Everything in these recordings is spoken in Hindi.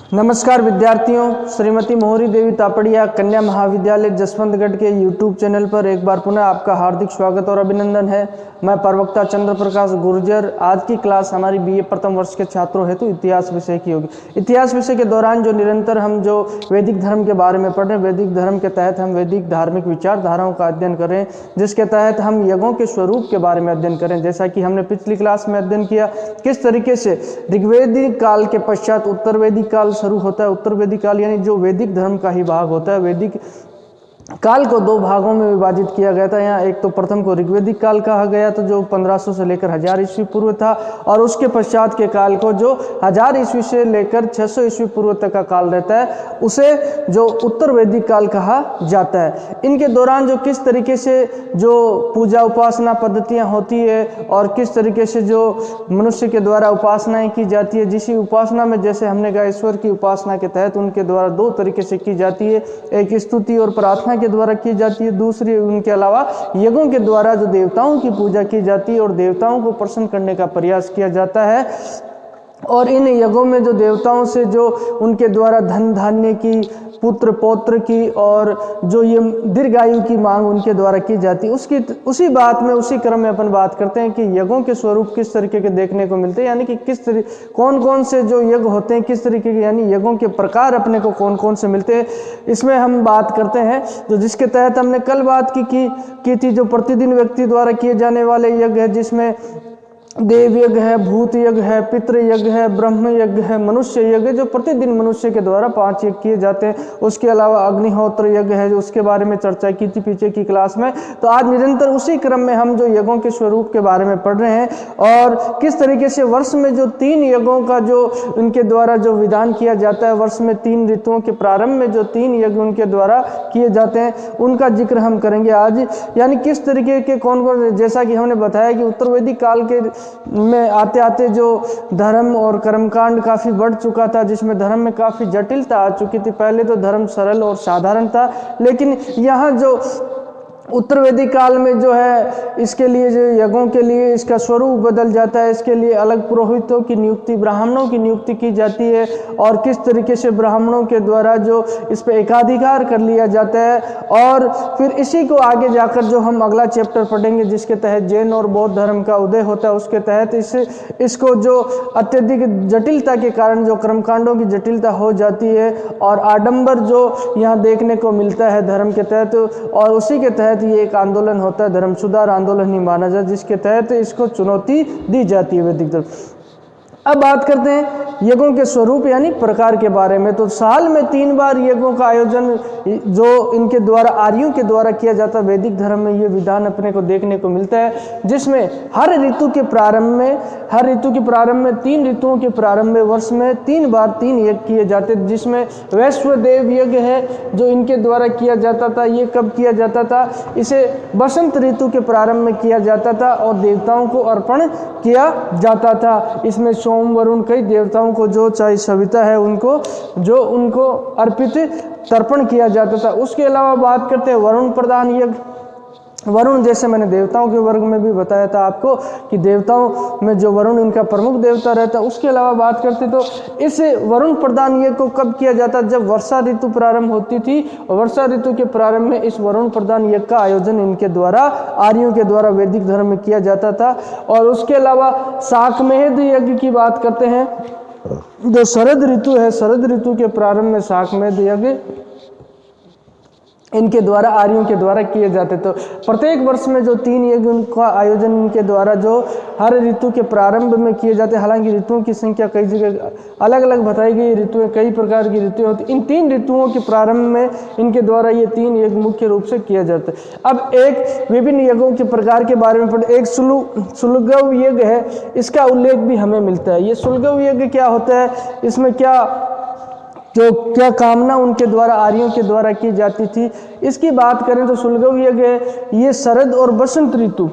नमस्कार विद्यार्थियों, श्रीमती मोहरी देवी तापड़िया कन्या महाविद्यालय जसवंतगढ़ के YouTube चैनल पर एक बार पुनः आपका हार्दिक स्वागत और अभिनंदन है। मैं प्रवक्ता चंद्र प्रकाश गुर्जर। आज की क्लास हमारी BA प्रथम वर्ष के छात्रों हेतु इतिहास विषय की होगी। इतिहास विषय के दौरान जो निरंतर हम जो वैदिक धर्म के बारे में पढ़ रहे हैं, वैदिक धर्म के तहत हम वैदिक धार्मिक विचारधाराओं का अध्ययन कर रहे हैं, जिसके तहत हम यज्ञों के स्वरूप के बारे में अध्ययन करें। जैसा कि हमने पिछली क्लास में अध्ययन किया किस तरीके से ऋग्वेदिक काल के पश्चात उत्तर वैदिक काल शुरू होता है। उत्तर वैदिक काल यानी जो वैदिक धर्म का ही भाग होता है। वैदिक काल को दो भागों में विभाजित किया गया था। यहाँ एक तो प्रथम को ऋग्वेदिक काल कहा गया था, जो 1500 से लेकर 1000 ईस्वी पूर्व था, और उसके पश्चात के काल को जो 1000 ईस्वी से लेकर 600 ईस्वी पूर्व तक का काल रहता है, उसे जो उत्तर वैदिक काल कहा जाता है। इनके दौरान जो किस तरीके से जो पूजा उपासना पद्धतियाँ होती है और किस तरीके से जो मनुष्य के द्वारा उपासनाएं की जाती है, जिस उपासना में जैसे हमने कहा ईश्वर की उपासना के तहत उनके द्वारा दो तरीके से की जाती है, एक स्तुति और प्रार्थना के द्वारा की जाती है, दूसरी उनके अलावा यज्ञों के द्वारा जो देवताओं की पूजा की जाती है और देवताओं को प्रसन्न करने का प्रयास किया जाता है। और इन यज्ञों में जो देवताओं से जो उनके द्वारा धन धान्य की, पुत्र पौत्र की और जो ये दीर्घायु की मांग उनके द्वारा की जाती है, उसी बात में उसी क्रम में अपन बात करते हैं कि यज्ञों के स्वरूप किस तरीके के देखने को मिलते हैं, यानी कि किस तरीके कौन कौन से जो यज्ञ होते हैं किस तरीके के, यानी यज्ञों के प्रकार अपने को कौन कौन से मिलते हैं, इसमें हम बात करते हैं। तो जिसके तहत हमने कल बात की थी जो प्रतिदिन व्यक्ति द्वारा किए जाने वाले यज्ञ है, जिसमें देव यज्ञ है, भूत यज्ञ है, पितृ यज्ञ है, ब्रह्म यज्ञ है, मनुष्य यज्ञ जो प्रतिदिन मनुष्य के द्वारा 5 यज्ञ किए जाते हैं। उसके अलावा अग्निहोत्र यज्ञ है, जो उसके बारे में चर्चा की थी पीछे की क्लास में। तो आज निरंतर उसी क्रम में हम जो यज्ञों के स्वरूप के बारे में पढ़ रहे हैं और किस तरीके से वर्ष में जो 3 यज्ञों का जो उनके द्वारा जो विधान किया जाता है, वर्ष में 3 ऋतुओं के प्रारंभ में जो 3 यज्ञ उनके द्वारा किए जाते हैं, उनका जिक्र हम करेंगे आज। यानी किस तरीके के कौन कौन, जैसा कि हमने बताया कि उत्तर वैदिक काल के में आते आते जो धर्म और कर्मकांड काफ़ी बढ़ चुका था, जिसमें धर्म में काफ़ी जटिलता आ चुकी थी। पहले तो धर्म सरल और साधारण था, लेकिन यहाँ जो उत्तर वैदिक काल में जो है इसके लिए जो यज्ञों के लिए इसका स्वरूप बदल जाता है। इसके लिए अलग पुरोहितों की नियुक्ति, ब्राह्मणों की नियुक्ति की जाती है और किस तरीके से ब्राह्मणों के द्वारा जो इस पे एकाधिकार कर लिया जाता है। और फिर इसी को आगे जाकर जो हम अगला चैप्टर पढ़ेंगे, जिसके तहत जैन और बौद्ध धर्म का उदय होता है, उसके तहत इसको जो अत्यधिक जटिलता के कारण जो कर्मकांडों की जटिलता हो जाती है और आडंबर जो यहाँ देखने को मिलता है धर्म के तहत, और उसी के तहत ये एक आंदोलन होता है, धर्म सुधार आंदोलन ही माना जाए, जिसके तहत इसको चुनौती दी जाती है वैदिक धर्म। अब बात करते हैं यज्ञों के स्वरूप यानी प्रकार के बारे में। तो साल में 3 बार यज्ञों का आयोजन जो इनके द्वारा आर्यों के द्वारा किया जाता है, वैदिक धर्म में ये विधान अपने को देखने को मिलता है, जिसमें हर ऋतु के प्रारंभ में 3 ऋतुओं के प्रारंभ में वर्ष में 3 बार 3 यज्ञ किए जाते, जिसमें वैश्वदेव यज्ञ है जो इनके द्वारा किया जाता था। ये कब किया जाता था? इसे बसंत ऋतु के प्रारंभ में किया जाता था और देवताओं को अर्पण किया जाता था। इसमें सोम वरुण कई देवताओं को जो चाहे सविता है उनको अर्पित तर्पण किया जाता था। उसके अलावा बात करते हैं वरुण प्रधान यज्ञ। वरुण, जैसे मैंने देवताओं के वर्ग में भी बताया था आपको कि देवताओं में जो वरुण इनका प्रमुख देवता रहता है। उसके अलावा बात करते तो इस वरुण प्रधान यज्ञ को कब किया जाता? जब वर्षा ऋतु प्रारंभ होती थी, और वर्षा ऋतु के प्रारंभ में इस वरुण प्रधान यज्ञ का आयोजन इनके द्वारा आर्यों के द्वारा वैदिक धर्म में किया जाता था। और उसके अलावा शाकमेध यज्ञ की बात करते हैं, जो शरद ऋतु है, शरद ऋतु के प्रारंभ में शाकमेध यज्ञ इनके द्वारा आर्यों के द्वारा किए जाते। तो प्रत्येक वर्ष में जो 3 यज्ञ उनका आयोजन इनके द्वारा जो हर ऋतु के प्रारंभ में किए जाते। हालांकि ऋतुओं की संख्या कई जगह अलग अलग बताई गई, ऋतुएं कई प्रकार की ऋतुएं होती। इन 3 ऋतुओं के प्रारंभ में इनके द्वारा ये 3 यज्ञ मुख्य रूप से किया जाता है। अब एक विभिन्न यज्ञों के प्रकार के बारे में पढ़े। एक सुलगव यज्ञ है, इसका उल्लेख भी हमें मिलता है। ये सुलगव यज्ञ क्या होता है, इसमें क्या कामना उनके द्वारा आर्यों के द्वारा की जाती थी, इसकी बात करें तो सुलगव यज्ञ ये शरद और बसंत ऋतु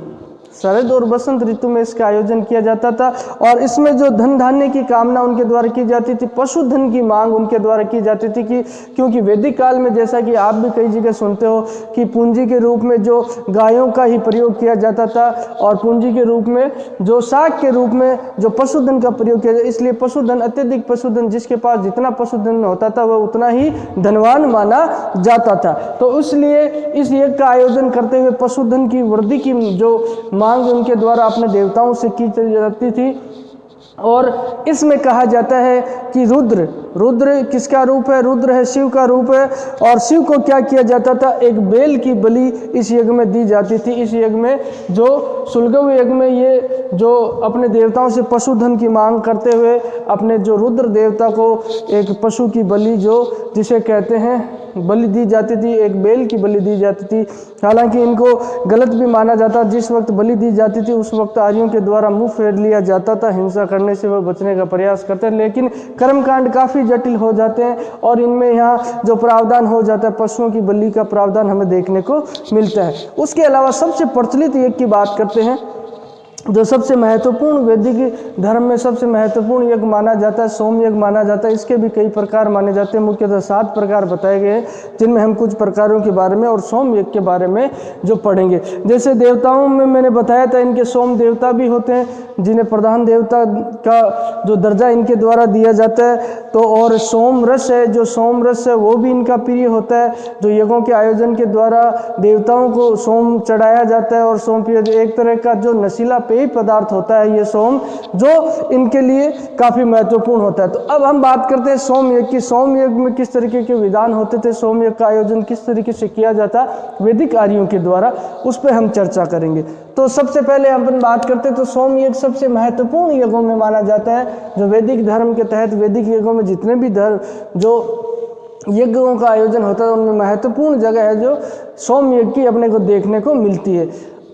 शरद और बसंत ऋतु में इसका आयोजन किया जाता था। और इसमें जो धन धान्य की कामना उनके द्वारा की जाती थी, पशुधन की मांग उनके द्वारा की जाती थी कि क्योंकि वैदिक काल में जैसा कि आप भी कई जगह सुनते हो कि पूंजी के रूप में जो गायों का ही प्रयोग किया जाता था और पूंजी के रूप में जो साग के रूप में जो पशुधन का प्रयोग किया जाता, इसलिए पशुधन, अत्यधिक पशुधन, जिसके पास जितना पशुधन होता था वह उतना ही धनवान माना जाता था। तो इसलिए इस यज्ञ का आयोजन करते हुए पशुधन की वृद्धि की जो मांग उनके द्वारा अपने देवताओं से की जाती थी। और इसमें कहा जाता है कि रुद्र किसका रूप है? रुद्र है, शिव का रूप है। और शिव को क्या किया जाता था? एक बेल की बलि इस यज्ञ में दी जाती थी। इस यज्ञ में जो सुलगव यज्ञ में ये जो अपने देवताओं से पशुधन की मांग करते हुए अपने जो रुद्र देवता को एक पशु की बलि, जो जिसे कहते हैं बलि दी जाती थी, एक बेल की बलि दी जाती थी। हालांकि इनको गलत भी माना जाता, जिस वक्त बलि दी जाती थी उस वक्त आर्यों के द्वारा मुंह फेर लिया जाता था, हिंसा करने से वह बचने का प्रयास करते हैं। लेकिन कर्मकांड काफ़ी जटिल हो जाते हैं और इनमें यहाँ जो प्रावधान हो जाता है, पशुओं की बलि का प्रावधान हमें देखने को मिलता है। उसके अलावा सबसे प्रचलित यज्ञ की बात करते हैं, जो सबसे महत्वपूर्ण वैदिक धर्म में सबसे महत्वपूर्ण यज्ञ माना जाता है, सोम यज्ञ माना जाता है। इसके भी कई प्रकार माने जाते हैं, मुख्यतः 7 प्रकार बताए गए हैं, जिनमें हम कुछ प्रकारों के बारे में और सोम यज्ञ के बारे में जो पढ़ेंगे। जैसे देवताओं में मैंने बताया था, इनके सोम देवता भी होते हैं, जिन्हें प्रधान देवता का जो दर्जा इनके द्वारा दिया जाता है। तो और सोम रस है, जो सोम रस है वो भी इनका प्रिय होता है, जो यज्ञों के आयोजन के द्वारा देवताओं को सोम चढ़ाया जाता है। और सोम प्रिय एक तरह का जो नशीला पेय पदार्थ होता है ये सोम, जो इनके लिए काफ़ी महत्वपूर्ण होता है। तो अब हम बात करते हैं सोम यज्ञ की। सोम यज्ञ में किस तरीके के विधान होते थे, सोम यज्ञ का आयोजन किस तरीके से किया जाता वैदिक आर्यों के द्वारा, उस पर हम चर्चा करेंगे। तो सबसे पहले अपन बात करते हैं तो सोम यज्ञ सबसे महत्वपूर्ण यज्ञों में माना जाता है, जो वैदिक धर्म के तहत वैदिक यज्ञों में जितने भी धर्म जो यज्ञों का आयोजन होता है उनमें महत्वपूर्ण जगह है जो सोम यज्ञ की अपने को देखने को मिलती है।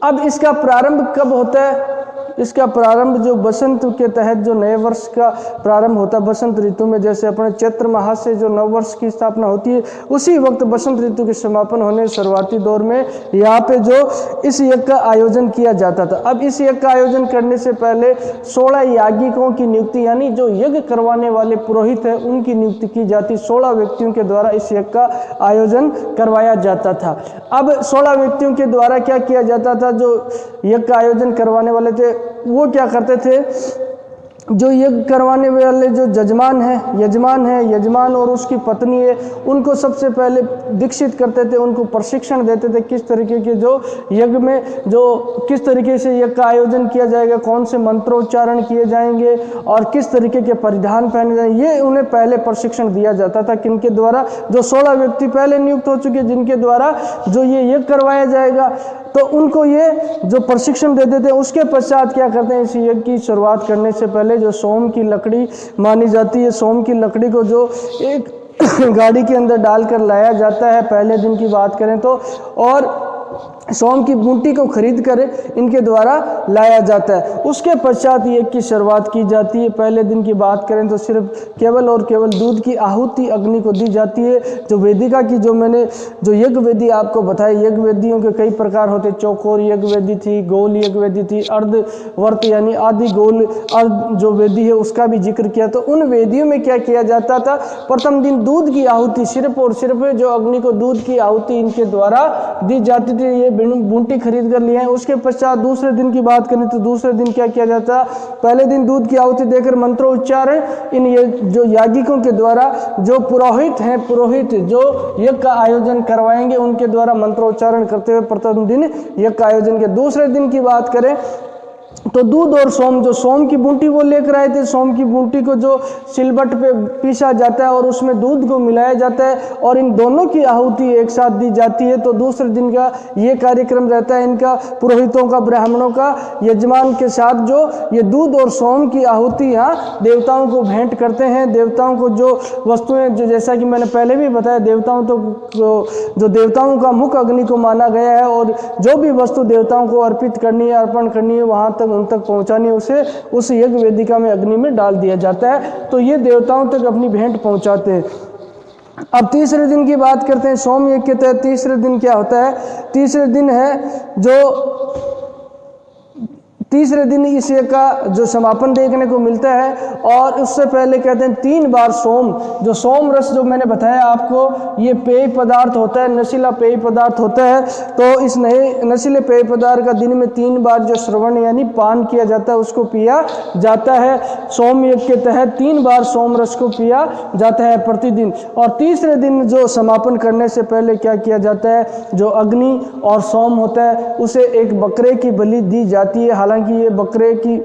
अब इसका प्रारंभ कब होता है? इसका प्रारंभ जो बसंत के तहत जो नए वर्ष का प्रारंभ होता है बसंत ऋतु में, जैसे अपने चैत्र माह से जो नव वर्ष की स्थापना होती है, उसी वक्त बसंत ऋतु के समापन होने शुरुआती दौर में यहाँ पे जो इस यज्ञ का आयोजन किया जाता था। अब इस यज्ञ का आयोजन करने से पहले 16 याज्ञिकों की नियुक्ति, यानी जो यज्ञ करवाने वाले पुरोहित है उनकी नियुक्ति की जाती। 16 व्यक्तियों के द्वारा इस यज्ञ का आयोजन करवाया जाता था। अब 16 व्यक्तियों के द्वारा क्या किया जाता था? जो यज्ञ का आयोजन करवाने वाले थे वो क्या करते थे? जो यज्ञ करवाने वाले जो यजमान और उसकी पत्नी है, उनको सबसे पहले दीक्षित करते थे, उनको प्रशिक्षण देते थे किस तरीके के जो यज्ञ में जो किस तरीके से यज्ञ का आयोजन किया जाएगा, कौन से मंत्रोच्चारण किए जाएंगे और किस तरीके के परिधान पहने जाएंगे, ये उन्हें पहले प्रशिक्षण दिया जाता था। किनके द्वारा? जो 16 व्यक्ति पहले नियुक्त हो चुके, जिनके द्वारा जो ये यज्ञ करवाया जाएगा, तो उनको ये जो प्रशिक्षण दे देते हैं। उसके पश्चात क्या करते हैं? इस यज्ञ की शुरुआत करने से पहले जो सोम की लकड़ी मानी जाती है, सोम की लकड़ी को जो एक गाड़ी के अंदर डालकर लाया जाता है पहले दिन की बात करें तो, और सोम की बूटी को खरीद कर इनके द्वारा लाया जाता है। उसके पश्चात यज्ञ की शुरुआत की जाती है। पहले दिन की बात करें तो सिर्फ केवल और केवल दूध की आहुति अग्नि को दी जाती है। जो वेदिका की जो मैंने जो यज्ञ वेदी आपको बताई, यज्ञ वेदियों के कई प्रकार होते, चौकोर यज्ञ वेदी थी, गोल यज्ञ वेदी थी, अर्धवर्त यानी आदि गोल अर्ध जो वेदी है उसका भी जिक्र किया। तो उन वेदियों में क्या किया जाता था? प्रथम दिन दूध की आहुति सिर्फ और सिर्फ जो अग्नि को दूध की आहुति इनके द्वारा दी जाती थी। ये बूटी खरीद कर लिए हैं। उसके पश्चात दूसरे दिन की बात करें तो दूसरे दिन क्या किया जाता? पहले दिन दूध की आहुति देकर मंत्रोच्चारण इन ये जो याज्ञिकों के द्वारा जो पुरोहित जो यज्ञ का आयोजन करवाएंगे उनके द्वारा मंत्रोच्चारण करते हुए प्रथम दिन यज्ञ का आयोजन किया। दूसरे दिन की बात करें तो दूध और सोम, जो सोम की बूटी वो लेकर आए थे, सोम की बूटी को जो सिलबट पे पीसा जाता है और उसमें दूध को मिलाया जाता है और इन दोनों की आहुति एक साथ दी जाती है। तो दूसरे दिन का ये कार्यक्रम रहता है इनका, पुरोहितों का, ब्राह्मणों का, यजमान के साथ जो ये दूध और सोम की आहुति यहाँ देवताओं को भेंट करते हैं। देवताओं को जो वस्तुएं, जो जैसा कि मैंने पहले भी बताया, देवताओं तो जो देवताओं का मुख अग्नि को माना गया है और जो भी वस्तु देवताओं को अर्पित करनी है, अर्पण करनी है, वहाँ तक उन तक पहुंचानी, उसे उस यज्ञ वेदिका में अग्नि में डाल दिया जाता है। तो ये देवताओं तक अपनी भेंट पहुंचाते हैं। अब तीसरे दिन की बात करते हैं। सोम यज्ञ के तहत तीसरे दिन क्या होता है? तीसरे दिन है जो तीसरे दिन इस यज्ञ का जो समापन देखने को मिलता है। और उससे पहले कहते हैं 3 बार सोम, जो सोम रस जो मैंने बताया आपको, ये पेय पदार्थ होता है, नशीला पेय पदार्थ होता है। तो इस नए नशीले पेय पदार्थ का दिन में 3 बार जो श्रवण यानी पान किया जाता है उसको पिया जाता है। सोम यज्ञ के तहत 3 बार सोम रस को पिया जाता है प्रतिदिन। और तीसरे दिन जो समापन करने से पहले क्या किया जाता है, जो अग्नि और सोम होता है उसे एक बकरे की बलि दी जाती है। हालांकि ये बकरे की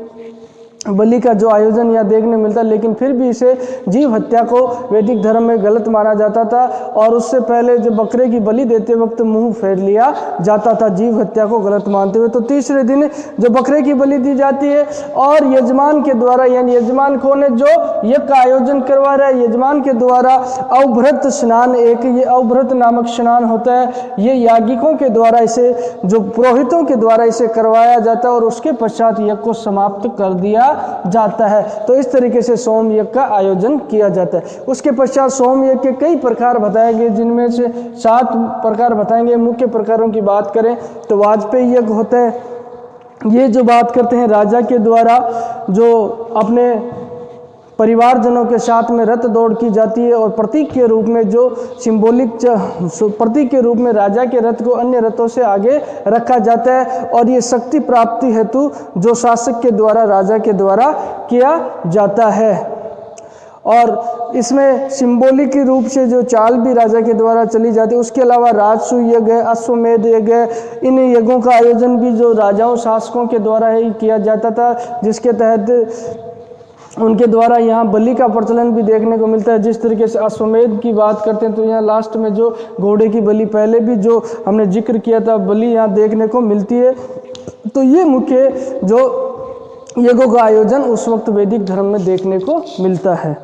बलि का जो आयोजन यहाँ देखने मिलता है, लेकिन फिर भी इसे जीव हत्या को वैदिक धर्म में गलत माना जाता था। और उससे पहले जो बकरे की बलि देते वक्त मुंह फेर लिया जाता था, जीव हत्या को गलत मानते हुए। तो तीसरे दिन जो बकरे की बलि दी जाती है और यजमान के द्वारा, यानी यजमान कौन है, जो यज्ञ का आयोजन करवा रहा है, यजमान के द्वारा अवभृत स्नान, एक ये अवभृत नामक स्नान होता है, ये याज्ञिकों के द्वारा इसे, जो पुरोहितों के द्वारा इसे करवाया जाता है और उसके पश्चात यज्ञ को समाप्त कर दिया जाता है। तो इस तरीके से सोम यज्ञ का आयोजन किया जाता है। उसके पश्चात सोम यज्ञ के कई प्रकार बताए गए, जिनमें से 7 प्रकार बताएंगे। मुख्य प्रकारों की बात करें तो वाजपेयी यज्ञ होता है, ये जो बात करते हैं राजा के द्वारा जो अपने परिवारजनों के साथ में रथ दौड़ की जाती है और प्रतीक के रूप में, जो सिंबॉलिक प्रतीक के रूप में राजा के रथ को अन्य रथों से आगे रखा जाता है। और ये शक्ति प्राप्ति हेतु जो शासक के द्वारा, राजा के द्वारा किया जाता है। और इसमें सिंबॉलिक रूप से जो चाल भी राजा के द्वारा चली जाती है। उसके अलावा राजसूय यज्ञ, अश्वमेध यज्ञ, इन यज्ञों का आयोजन भी जो राजाओं शासकों के द्वारा ही किया जाता था, जिसके तहत उनके द्वारा यहाँ बलि का प्रचलन भी देखने को मिलता है। जिस तरीके से अश्वमेध की बात करते हैं तो यहाँ लास्ट में जो घोड़े की बलि, पहले भी जो हमने जिक्र किया था, बलि यहाँ देखने को मिलती है। तो ये मुख्य जो यज्ञों का आयोजन उस वक्त वैदिक धर्म में देखने को मिलता है।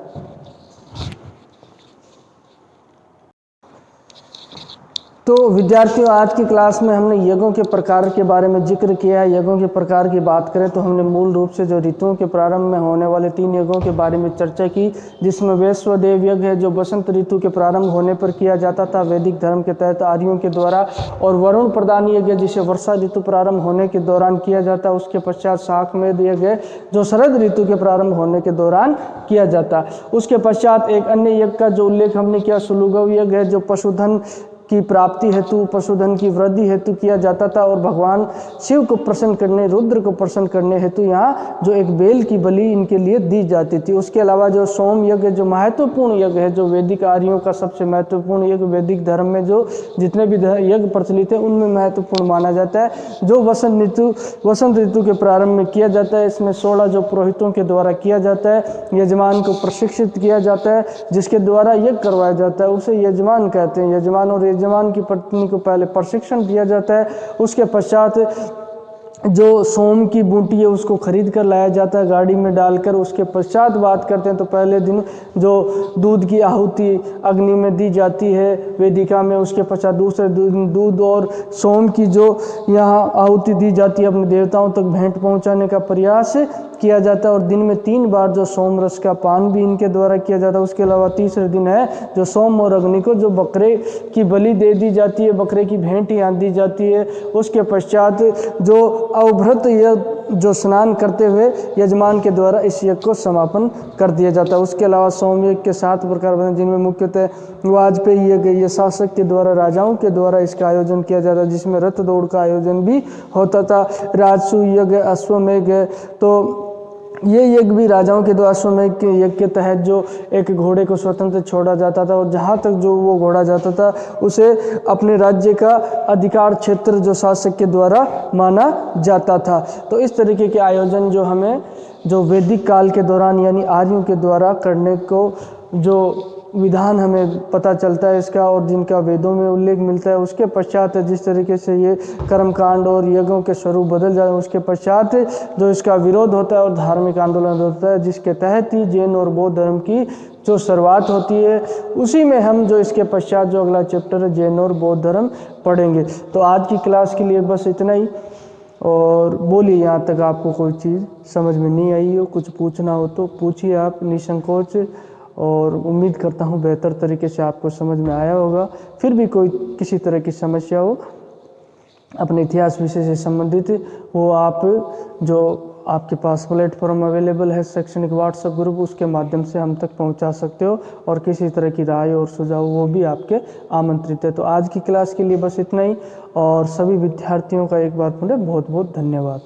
तो विद्यार्थियों, आज की क्लास में हमने यज्ञों के प्रकार के बारे में जिक्र किया है। यज्ञों के प्रकार की बात करें तो हमने मूल रूप से जो ऋतुओं के प्रारंभ में होने वाले 3 यज्ञों के बारे में चर्चा की, जिसमें वैश्वदेव यज्ञ है जो बसंत ऋतु के प्रारंभ होने पर किया जाता था वैदिक धर्म के तहत आर्यों के द्वारा, और वरुण प्रदान यज्ञ जिसे वर्षा ऋतु प्रारंभ होने के दौरान किया जाता है। उसके पश्चात शाकमेध यज्ञ जो शरद ऋतु के प्रारंभ होने के दौरान किया जाता। उसके पश्चात एक अन्य यज्ञ का जो उल्लेख हमने किया, सुलुगव यज्ञ है जो पशुधन की प्राप्ति हेतु, पशुधन की वृद्धि हेतु किया जाता था और भगवान शिव को प्रसन्न करने, रुद्र को प्रसन्न करने हेतु यहाँ जो एक बेल की बलि इनके लिए दी जाती थी। उसके अलावा जो सोम यज्ञ जो महत्वपूर्ण यज्ञ है, जो वैदिक आर्यों का सबसे महत्वपूर्ण यज्ञ, वैदिक धर्म में जो जितने भी यज्ञ प्रचलित है उनमें महत्वपूर्ण माना जाता है, जो वसंत ऋतु के प्रारंभ में किया जाता है। इसमें 16 जो पुरोहितों के द्वारा किया जाता है, यजमान को प्रशिक्षित किया जाता है, जिसके द्वारा यज्ञ करवाया जाता है, उसे यजमान कहते हैं। यजमान और यजमान की पत्नी को पहले प्रशिक्षण दिया जाता है। उसके पश्चात जो सोम की बूटी है उसको खरीद कर लाया जाता है गाड़ी में डालकर। उसके पश्चात बात करते हैं तो पहले दिन जो दूध की आहुति अग्नि में दी जाती है वेदिका में, उसके पश्चात दूसरे दिन दूध और सोम की जो यहाँ आहुति दी जाती है, अपने देवताओं तक भेंट पहुँचाने का प्रयास किया जाता है। और दिन में 3 बार जो सोम रस का पान भी इनके द्वारा किया जाता है। उसके अलावा तीसरे दिन है जो सोम और अग्नि को जो बकरे की बलि दे दी जाती है, बकरे की भेंट यहाँ दी जाती है। उसके पश्चात जो अवभृत यज्ञ जो स्नान करते हुए यजमान के द्वारा इस यज्ञ को समापन कर दिया जाता है। उसके अलावा सोम यज्ञ के 7 प्रकार बने, जिनमें मुख्यतः वाजपेयी यज्ञ, ये शासक के द्वारा, राजाओं के द्वारा इसका आयोजन किया जाता है, जिसमें रथ दौड़ का आयोजन भी होता था। राजसूय यज्ञ, अश्वमेध, तो ये यज्ञ भी राजाओं के द्वारा अश्वमेध के यज्ञ के तहत जो एक घोड़े को स्वतंत्र छोड़ा जाता था और जहाँ तक जो वो घोड़ा जाता था उसे अपने राज्य का अधिकार क्षेत्र जो शासक के द्वारा माना जाता था। तो इस तरीके के आयोजन जो हमें जो वैदिक काल के दौरान यानी आर्यों के द्वारा करने को जो विधान हमें पता चलता है इसका, और जिनका वेदों में उल्लेख मिलता है। उसके पश्चात जिस तरीके से ये कर्मकांड और यज्ञों के स्वरूप बदल जाए, उसके पश्चात जो इसका विरोध होता है और धार्मिक आंदोलन होता है, जिसके तहत ही जैन और बौद्ध धर्म की जो शुरुआत होती है, उसी में हम जो इसके पश्चात जो अगला चैप्टर है जैन और बौद्ध धर्म पढ़ेंगे। तो आज की क्लास के लिए बस इतना ही। और बोलिए, यहाँ तक आपको कोई चीज़ समझ में नहीं आई हो, कुछ पूछना हो तो पूछिए आप निसंकोच, और उम्मीद करता हूँ बेहतर तरीके से आपको समझ में आया होगा। फिर भी कोई किसी तरह की समस्या हो अपने इतिहास विषय से संबंधित वो आप जो आपके पास प्लेटफॉर्म अवेलेबल है शैक्षणिक व्हाट्सएप ग्रुप, उसके माध्यम से हम तक पहुंचा सकते हो और किसी तरह की राय और सुझाव वो भी आपके आमंत्रित है। तो आज की क्लास के लिए बस इतना ही और सभी विद्यार्थियों का एक बार पुनः बहुत बहुत धन्यवाद।